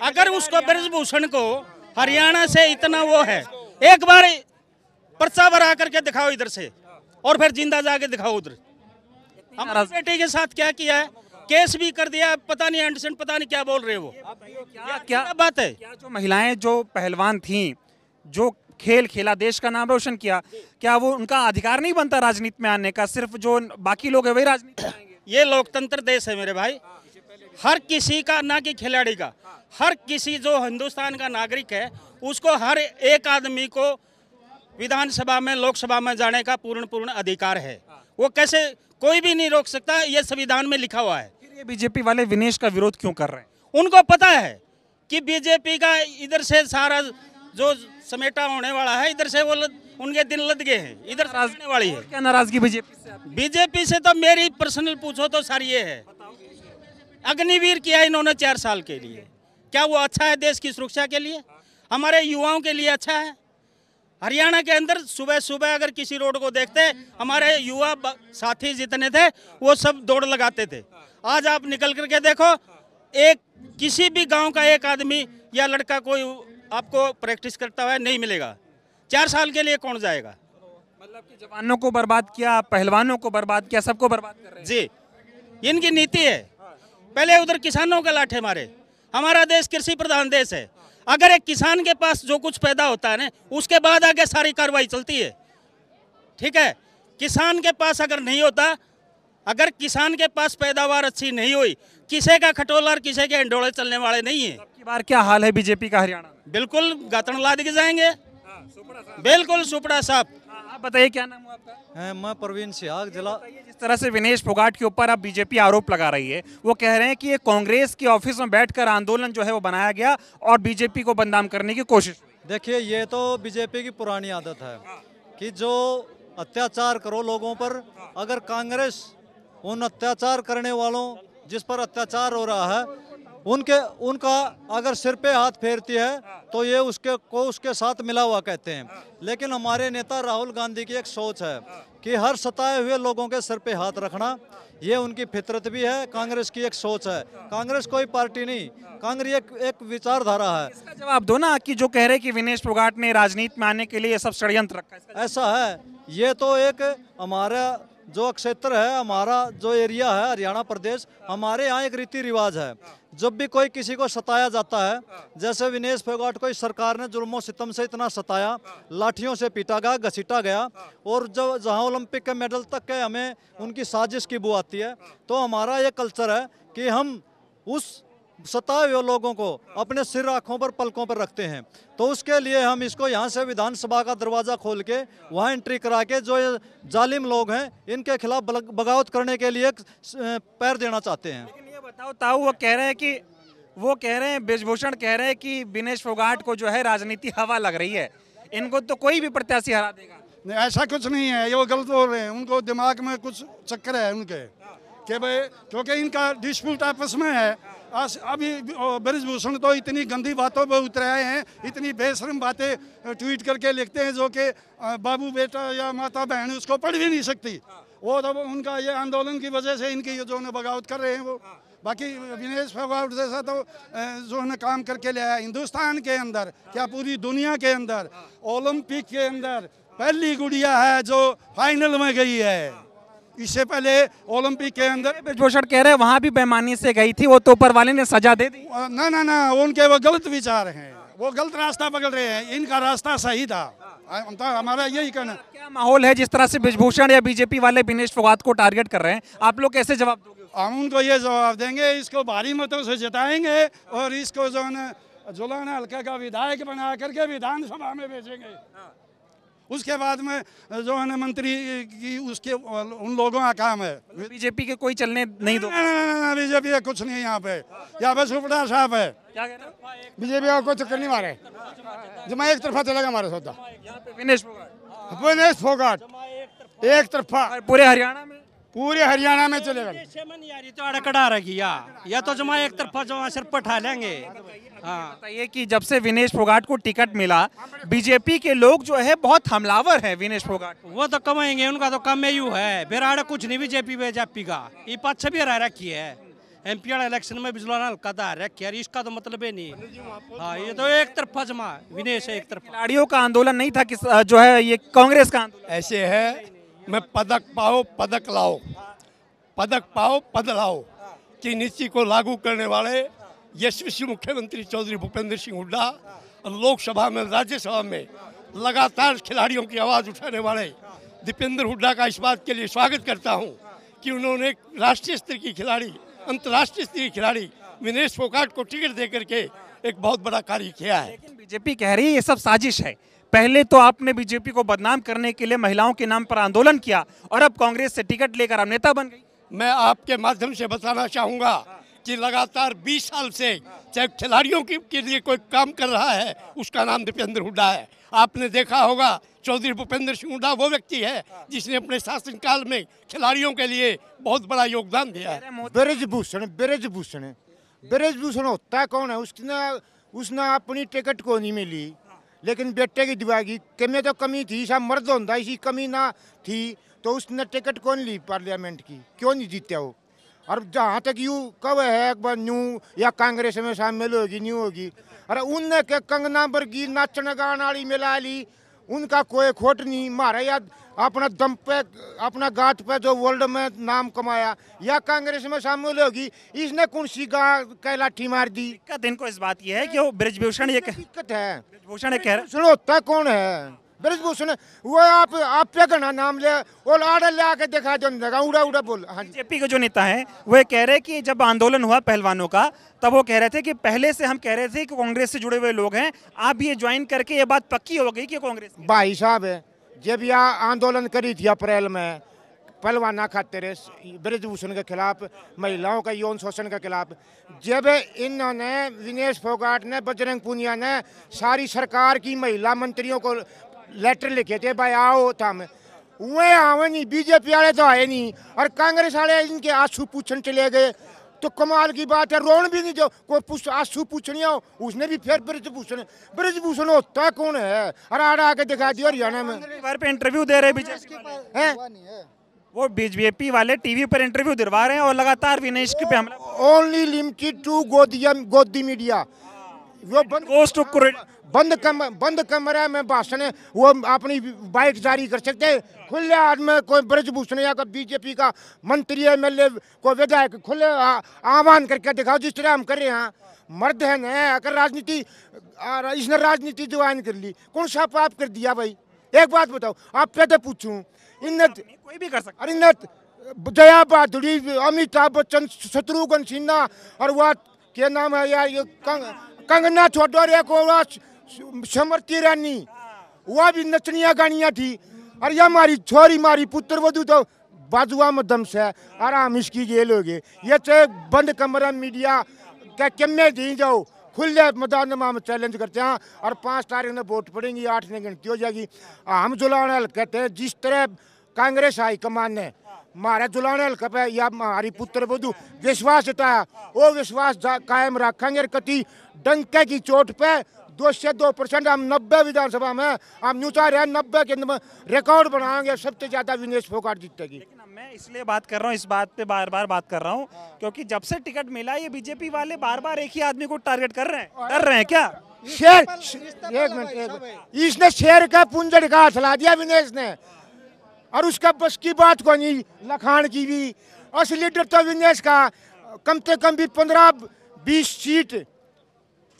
अगर उसको ब्रजभूषण को हरियाणा से इतना वो है, एक बार पर्चा भरा करके दिखाओ इधर से और फिर जिंदा जाके दिखाओ उधर। हमारी बेटी के साथ क्या किया है, केस भी कर दिया, पता नहीं एंडरसन पता नहीं क्या बोल रहे वो। क्या बात है? क्या जो महिलाएं जो पहलवान थीं, जो खेल खेला, देश का नाम रोशन किया, क्या वो उनका अधिकार नहीं बनता राजनीति में आने का? सिर्फ जो बाकी लोग हैं वही राजनीति में आएंगे? ये लोकतंत्र देश है मेरे भाई, हर किसी का, ना कि खिलाड़ी का, हर किसी जो हिंदुस्तान का नागरिक है उसको, हर एक आदमी को विधानसभा में, लोकसभा में जाने का पूर्ण अधिकार है। वो कैसे कोई भी नहीं रोक सकता, ये संविधान में लिखा हुआ है। फिर ये बीजेपी वाले विनेश का विरोध क्यों कर रहे हैं? उनको पता है कि बीजेपी का इधर से सारा जो समेटा होने वाला है, इधर से वो उनके दिन लद गए हैं, इधर से आने वाली है। क्या नाराजगी बीजेपी से? बीजेपी से तो मेरी पर्सनल पूछो तो सारी ये है, अग्निवीर किया इन्होंने 4 साल के लिए, क्या वो अच्छा है देश की सुरक्षा के लिए, हमारे युवाओं के लिए अच्छा है? हरियाणा के अंदर सुबह सुबह अगर किसी रोड को देखते, हमारे युवा साथी जितने थे वो सब दौड़ लगाते थे। आज आप निकल करके देखो, एक किसी भी गांव का एक आदमी या लड़का कोई आपको प्रैक्टिस करता हुआ नहीं मिलेगा। 4 साल के लिए कौन जाएगा? मतलब कि जवानों को बर्बाद किया, पहलवानों को बर्बाद किया, सबको बर्बाद कर रहे हैं। जी, इनकी नीति है। पहले उधर किसानों के लाठे मारे। हमारा देश कृषि प्रधान देश है, अगर एक किसान के पास जो कुछ पैदा होता है ना, उसके बाद आगे सारी कार्रवाई चलती है। ठीक है, किसान के पास अगर नहीं होता, अगर किसान के पास पैदावार अच्छी नहीं हुई, किसी का खटोला और किसी के अंडोले चलने वाले नहीं है। अब की बार क्या हाल है बीजेपी का हरियाणा में? बिल्कुल गातन लाद के जाएंगे, बिल्कुल सुपड़ा साहब। आप बताइए क्या नाम है आपका? मैं प्रवीण सिहाग जिला। जिस तरह से विनेश फोगाट के ऊपर अब बीजेपी आरोप लगा रही है, वो कह रहे हैं कि ये कांग्रेस के ऑफिस में बैठकर आंदोलन जो है वो बनाया गया और बीजेपी को बदनाम करने की कोशिश। देखिए, ये तो बीजेपी की पुरानी आदत है कि जो अत्याचार करो लोगों पर, अगर कांग्रेस उन अत्याचार करने वालों जिस पर अत्याचार हो रहा है उनका अगर सिर पे हाथ फेरती है तो ये उसके साथ मिला हुआ कहते हैं। लेकिन हमारे नेता राहुल गांधी की एक सोच है कि हर सताए हुए लोगों के सिर पे हाथ रखना, ये उनकी फितरत भी है। कांग्रेस की एक सोच है। कांग्रेस कोई पार्टी नहीं, कांग्रेस एक विचारधारा है। इसका जवाब दो ना कि जो कह रहे हैं कि विनेश फोगाट ने राजनीति में आने के लिए सब षड्यंत्र रखा है। ऐसा है, ये तो एक हमारा जो क्षेत्र है, हमारा जो एरिया है हरियाणा प्रदेश, हमारे यहाँ एक रीति रिवाज है। जब भी कोई किसी को सताया जाता है, जैसे विनेश फोगाट को इस सरकार ने जुल्मों सितम से इतना सताया, लाठियों से पीटा गया, घसीटा गया, और जो जहाँ ओलंपिक के मेडल तक के हमें उनकी साजिश की बू आती है, तो हमारा ये कल्चर है कि हम उस सताए हुए लोगों को अपने सिर आँखों पर पलकों पर रखते हैं। तो उसके लिए हम इसको यहाँ से विधानसभा का दरवाज़ा खोल के वहाँ एंट्री करा के जो ये जालिम लोग हैं इनके खिलाफ बगावत करने के लिए पैर देना चाहते हैं। लेकिन ये बताओ ताऊ, वो कह रहे हैं ब्रजभूषण कह रहे हैं कि विनेश फोगाट को जो है राजनीति हवा लग रही है, इनको तो कोई भी प्रत्याशी हरा देगा। नहीं, ऐसा कुछ नहीं है, ये वो गलत बोल रहे हैं। उनको दिमाग में कुछ चक्कर है उनके कि भाई, क्योंकि इनका डिस्प्यूट आपस में है। अभी ब्रजभूषण तो इतनी गंदी बातों पर उतर आए हैं, इतनी बेशर्म बातें ट्वीट करके लिखते हैं जो कि बाबू बेटा या माता बहन उसको पढ़ भी नहीं सकती। वो तो उनका ये आंदोलन की वजह से इनकी जो है बगावत कर रहे हैं वो। बाकी विनेश फोगाट जैसा तो जो है काम करके ले आया हिंदुस्तान के अंदर, क्या पूरी दुनिया के अंदर, ओलंपिक के अंदर पहली गुड़िया है जो फाइनल में गई है। इससे पहले ओलंपिक के अंदर ब्रजभूषण कह रहे हैं वहां भी बेईमानी से गई थी, वो तो ऊपर वाले ने सजा दे दी। ना, उनके वो गलत विचार हैं, वो गलत रास्ता पकड़ रहे हैं। इनका रास्ता सही था, हमारा यही कहना। क्या माहौल है जिस तरह से ब्रजभूषण या बीजेपी वाले विनेश फोगाट को टारगेट कर रहे हैं, आप लोग कैसे जवाब दोगे? हम उनको ये जवाब देंगे, इसको भारी मतों से जिताएंगे और इसको जो है जुलाना हल्का का विधायक बना करके विधानसभा में भेजेंगे। उसके बाद में जो है मंत्री की उसके उन लोगों का काम है। बीजेपी के कोई चलने नहीं दो। ना, बीजेपी का कुछ नहीं यहाँ पे सुपड़ा साहब है। क्या कह रहे हैं? बीजेपी का कोई चक्कर नहीं मारे, जमा एक तरफा चलेगा हमारे सौदा। यहाँ पे विनेश फोगाट एक तरफा पूरे हरियाणा में चलेगा। तो अड़कड़ा रखी या तो जमा एक तरफा जमा सिर पर उठा लेंगे। हाँ, बताइए कि जब से विनेश फोगाट को टिकट मिला, बीजेपी के लोग जो है बहुत हमलावर है विनेश फोगाट। वो तो कमाएंगे, उनका तो कम यू है। बिराड़ कुछ नहीं बीजेपी का, ये पक्ष भी रह रखी है। एमपी वाला इलेक्शन में बिजलाना हल्का धार रखे यार, इसका तो मतलब ही नहीं है। हाँ, ये तो एक तरफा जमा है, विनेश है एक तरफा। खिलाड़ियों का आंदोलन नहीं था, किस जो है ये कांग्रेस का आंदोलन। ऐसे है, मैं पदक पाओ पदक लाओ, पदक पाओ पद लाओ की नीति को लागू करने वाले यशस्वी मुख्यमंत्री चौधरी भूपेंद्र सिंह हुड्डा और लोकसभा में राज्यसभा में लगातार खिलाड़ियों की आवाज़ उठाने वाले दीपेंद्र हुड्डा का इस बात के लिए स्वागत करता हूं कि उन्होंने राष्ट्रीय स्तर की खिलाड़ी, अंतर्राष्ट्रीय स्तर की खिलाड़ी विनेश फोगाट को टिकट दे करके एक बहुत बड़ा कार्य किया है। लेकिन बीजेपी कह रही है ये सब साजिश है। पहले तो आपने बीजेपी को बदनाम करने के लिए महिलाओं के नाम पर आंदोलन किया और अब कांग्रेस से टिकट लेकर आप नेता बन गई। मैं आपके माध्यम से बताना चाहूँगा कि लगातार 20 साल से चाहे खिलाड़ियों के लिए कोई काम कर रहा है उसका नाम दीपेंद्र हुड्डा है। आपने देखा होगा चौधरी भूपेंद्र सिंह हुड्डा वो व्यक्ति है जिसने अपने शासनकाल में खिलाड़ियों के लिए बहुत बड़ा योगदान दिया है। ब्रजभूषण होता कौन है? उसने अपनी टिकट को नहीं मिली, लेकिन बेटे की दिवागी में तो कमी थी, सब मर्द होता इसी कमी ना थी तो उसने टिकट कौन ली पार्लियामेंट की, क्यों नहीं जीता वो? और जहाँ तक यूँ कब है एक बार न्यू या कांग्रेस में शामिल होगी न्यू होगी, अरे उनने के कंगना बरगी नाचने गाने वाली मिला ली, उनका कोई खोट नहीं। मारा या अपना दम पे अपना गात पे जो वर्ल्ड में नाम कमाया या कांग्रेस में शामिल होगी, इसने कौन सी का लाठी मार दी? दिक्कत इनको इस बात ये है कि वो ब्रजभूषण ये दिक्कत है। ब्रजभूषण कह रहे होता कौन है ब्रजभूषण? वो आप पे घना नाम ले और आर्डर ले आके दिखा दो, उड़ा उड़ा बोल। हाँ, बीजेपी के जो नेता हैं वो ये कह रहे हैं कि जब आंदोलन हुआ पहलवानों का तब वो कह रहे थे कि पहले से हम कह रहे थे कि कांग्रेस से जुड़े हुए लोग हैं, आप ये ज्वाइन करके ये बात पक्की हो गई कि कांग्रेस। भाई साहब जब यह आंदोलन करी थी अप्रैल में पहलवाना खातिर ब्रजभूषण के खिलाफ, महिलाओं का यौन शोषण के खिलाफ, जब इन्होंने विनेश फोगाट ने बजरंग पूनिया ने सारी सरकार की महिला मंत्रियों को लेटर लिखे थे भाई आओ था में, वे आवे नहीं, बीजेपी वाले तो आए नहीं और कांग्रेस वाले इनके आंसू पूछने चले गए। तो कमाल की बात है, रोन भी नहीं जो कोई आंसू पूछने आओ, उसने भी फिर ब्रजभूषण होता है कौन है? और आके दिखा दिया हरियाणा में पे इंटरव्यू दे रहे बीजेपी हैं, वो बीजेपी वाले टीवी पर इंटरव्यू दिलवा रहे हैं और लगातार विनेश पे हमला। ओनली लिमिटेड टू गोदी मीडिया, वो बंद कमरे में भाषण वो अपनी बाइट जारी कर सकते हैं। खुले आदमी कोई ब्रजभूषण या बीजेपी का मंत्री एमएलए को विधायक खुले आह्वान करके दिखाओ जिस तरह हम कर रहे हैं। मर्द है न, अगर राजनीति इसने राजनीति ज्वाइन कर ली, कौन सा पाप कर दिया भाई? एक बात बताओ, आप पे तो पूछूं, इन्नत कोई भी कर सकता, अरे इन्नत जया बहादुरी, अमिताभ बच्चन, शत्रुघ्न सिन्हा और वह क्या नाम है यार ये कंगना छोटो को समृति ईरानी, वह भी नचनिया गानियाँ थी। और यह हमारी छोरी मारी पुत्र वधु तो बाजुआ में दम से आराम इसकी जेल हो गए। ये चाहे बंद कमरा मीडिया क्या कमे दी जाओ, खुले मैदान में चैलेंज करते हैं और 5 तारीख में वोट पड़ेंगी, 8 में गिनती हो जाएगी। हम जुलाने हल्के थे, जिस तरह कांग्रेस हाईकमान ने हमारे जुलाने हल्के पे या हमारी पुत्र वधु विश्वास जताया, वो विश्वास कायम रखेंगे। कति डंके की चोट पे 2 से 2% हम 90 विधानसभा में हम न्यू चाह रहे हैं, 90 के रिकॉर्ड बनाएंगे, सबसे ज्यादा विनेश फोगाट जीतेगी। मैं इसलिए बात कर रहा हूँ, इस बात पे बार बार बात कर रहा हूँ क्योंकि जब से टिकट मिला ये बीजेपी वाले बार बार एक ही आदमी को टारगेट कर रहे हैं। डर रहे हैं क्या? शेर एक मिनट, इसने शेर का पुंजड़ का हाथ ला दिया विनेश ने, और उसका बस की बात को नहीं, लखान की भी। असली लीडर तो विनेश का, कम से कम भी 15-20 seat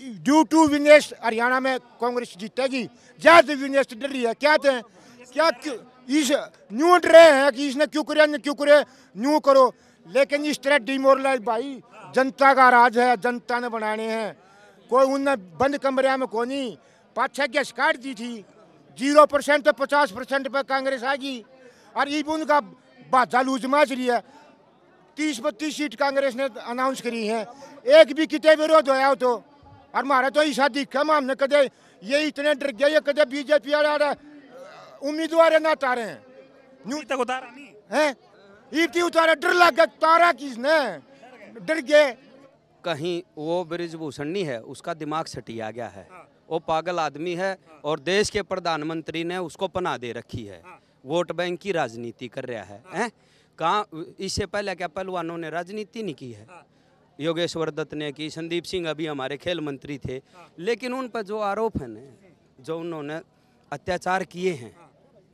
due to Vinesh Haryana में कांग्रेस जीतेगी। ज्यादा विनेश डर रही है, क्या थे क्या इस न्यू डर रहे हैं कि इसने क्यों करे न्यू करो, लेकिन इस तरह डिमोरलाइज भाई जनता का राज है, जनता ने बनाने हैं। कोई उनने बंद कमरे में को नहीं, 5-6 की शिकायत दी थी, 0% तो 50% पे कांग्रेस आएगी। और ये उनका बाजा लूज माच रही है, 30-32 सीट कांग्रेस ने अनाउंस करी है, एक भी कितने विरोध होया तो। और हमारा तो ऐसा दिखा हमने कदे ये इतने डर गया, ये कदे बीजेपी वाले उम्मीदवार ना तारे हैं, न्यू तक उतारा नहीं है, ईटी उतारा, डर लग गया, तारा किसने, डर गए। कहीं वो ब्रजभूषण नहीं है, उसका दिमाग सटिया गया है, वो पागल आदमी है और देश के प्रधानमंत्री ने उसको पनाह दे रखी है, वोट बैंक की राजनीति कर रहा है। कहाँ इससे पहले क्या पहलवानों ने राजनीति नहीं की है? योगेश्वर दत्त ने की, संदीप सिंह अभी हमारे खेल मंत्री थे, लेकिन उन पर जो आरोप है ना, जो उन्होंने अत्याचार किए हैं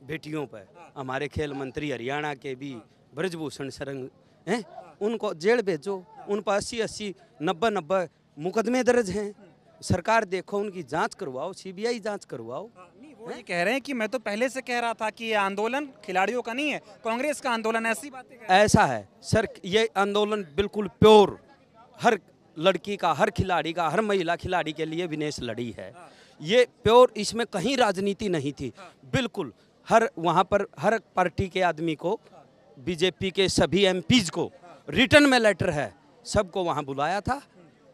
बेटियों पर, हमारे खेल मंत्री हरियाणा के भी ब्रजभूषण शरण हैं, उनको जेल भेजो। उन पर 80-80, 90-90 मुकदमे दर्ज हैं। सरकार देखो, उनकी जांच करवाओ, सीबीआई जांच करवाओ। वो ये कह रहे हैं कि मैं तो पहले से कह रहा था कि ये आंदोलन खिलाड़ियों का नहीं है, कांग्रेस का आंदोलन, ऐसी बातें कह रहे हैं। ऐसा है सर, ये आंदोलन बिल्कुल प्योर, हर लड़की का, हर खिलाड़ी का, हर महिला खिलाड़ी के लिए विनेश लड़ी है। ये प्योर, इसमें कहीं राजनीति नहीं थी। बिल्कुल हर वहाँ पर हर पार्टी के आदमी को, बीजेपी के सभी एमपीज को रिटर्न में लेटर है, सबको वहाँ बुलाया था।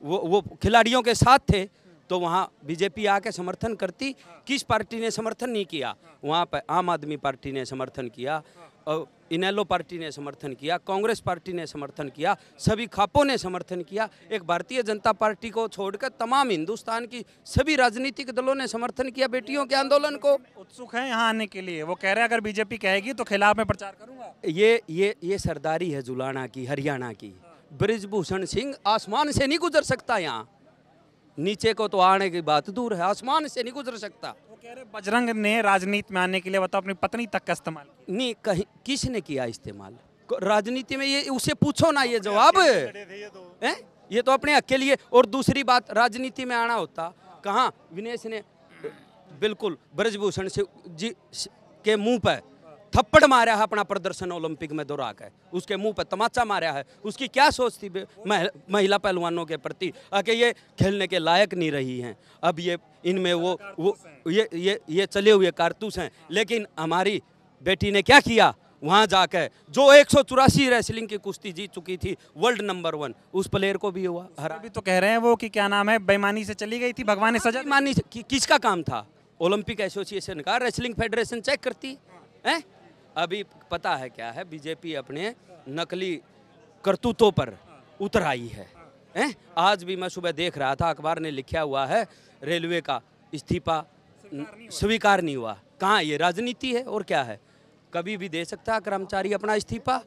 वो खिलाड़ियों के साथ थे, तो वहाँ बीजेपी आके समर्थन करती। किस पार्टी ने समर्थन नहीं किया? वहाँ पर आम आदमी पार्टी ने समर्थन किया, और इनेलो पार्टी ने समर्थन किया, कांग्रेस पार्टी ने समर्थन किया, सभी खापों ने समर्थन किया। एक भारतीय जनता पार्टी को छोड़कर तमाम हिंदुस्तान की सभी राजनीतिक दलों ने समर्थन किया बेटियों के आंदोलन को। उत्सुक हैं यहाँ आने के लिए। वो कह रहे हैं अगर बीजेपी कहेगी तो खिलाफ में प्रचार करूंगा। ये सरदारी है जुलाना की, हरियाणा की। ब्रिजभूषण सिंह आसमान से नहीं गुजर सकता, यहाँ नीचे को तो आने की बात दूर है, आसमान से नहीं गुजर सकता। वो कह रहे बजरंग ने राजनीति में आने के लिए बताओ अपनी पत्नी तक का इस्तेमाल किया। नहीं, कहीं किसने किया इस्तेमाल राजनीति में? ये उसे पूछो ना, ये जवाब है। ये तो अपने हक के लिए। और दूसरी बात, राजनीति में आना होता कहाँ? विनेश ने बिल्कुल ब्रजभूषण जी के मुंह पर थप्पड़ मारा है अपना प्रदर्शन ओलंपिक में दोहरा कर, उसके मुंह पर तमाचा मारा है। उसकी क्या सोच थी महिला पहलवानों के प्रति, कि ये खेलने के लायक नहीं रही हैं, अब ये इनमें वो ये चले हुए कारतूस हैं। लेकिन हमारी बेटी ने क्या किया? वहाँ जाकर जो 184 रेसलिंग की कुश्ती जीत चुकी थी, वर्ल्ड नंबर 1, उस प्लेयर को भी हुआ हरा। अभी तो कह रहे हैं वो कि क्या नाम है, बेईमानी से चली गई थी, भगवान ने सजा। बेईमानी किसका काम था? ओलंपिक एसोसिएशन का, रेसलिंग फेडरेशन चेक करती है। अभी पता है क्या है, बीजेपी अपने नकली करतूतों पर उतर आई है। आज भी मैं सुबह देख रहा था, अखबार ने लिखा हुआ है रेलवे का इस्तीफा स्वीकार नहीं हुआ। कहाँ? ये राजनीति है और क्या है? कभी भी दे सकता है कर्मचारी अपना इस्तीफा।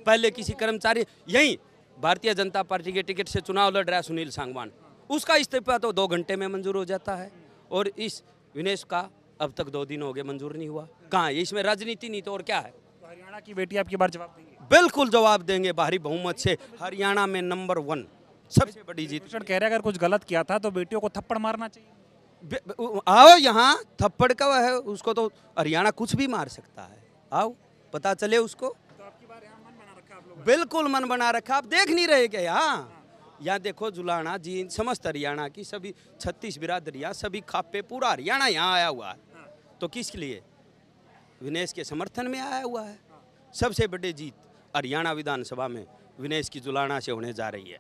पहले किसी कर्मचारी, यही भारतीय जनता पार्टी के टिकट से चुनाव लड़ रहा है सुनील सांगवान, उसका इस्तीफा तो 2 घंटे में मंजूर हो जाता है, और इस विनेश का अब तक 2 दिन हो गए मंजूर नहीं हुआ। कहाँ? इसमें राजनीति नहीं तो और क्या है? तो हरियाणा की बेटी आपकी बार जवाब देंगे? बिल्कुल जवाब देंगे, भारी बहुमत से। हरियाणा में नंबर 1 सबसे बड़ी जीत। कह रहे अगर कुछ गलत किया था तो बेटियों को थप्पड़ मारना चाहिए। आओ यहाँ, थप्पड़ का है उसको तो हरियाणा कुछ भी मार सकता है। आओ, पता चले उसको। तो आपकी बार यहाँ मन बना रखा आप लोगों ने? बिल्कुल मन बना रखा। आप देख नहीं रहे क्या? यहाँ देखो, जुलाना जी, समस्त हरियाणा की सभी 36 बिरादरियाँ, सभी खापे, पूरा हरियाणा यहाँ आया हुआ है। तो किस लिए? विनेश के समर्थन में आया हुआ है। सबसे बड़ी जीत हरियाणा विधानसभा में विनेश की जुलाना से होने जा रही है।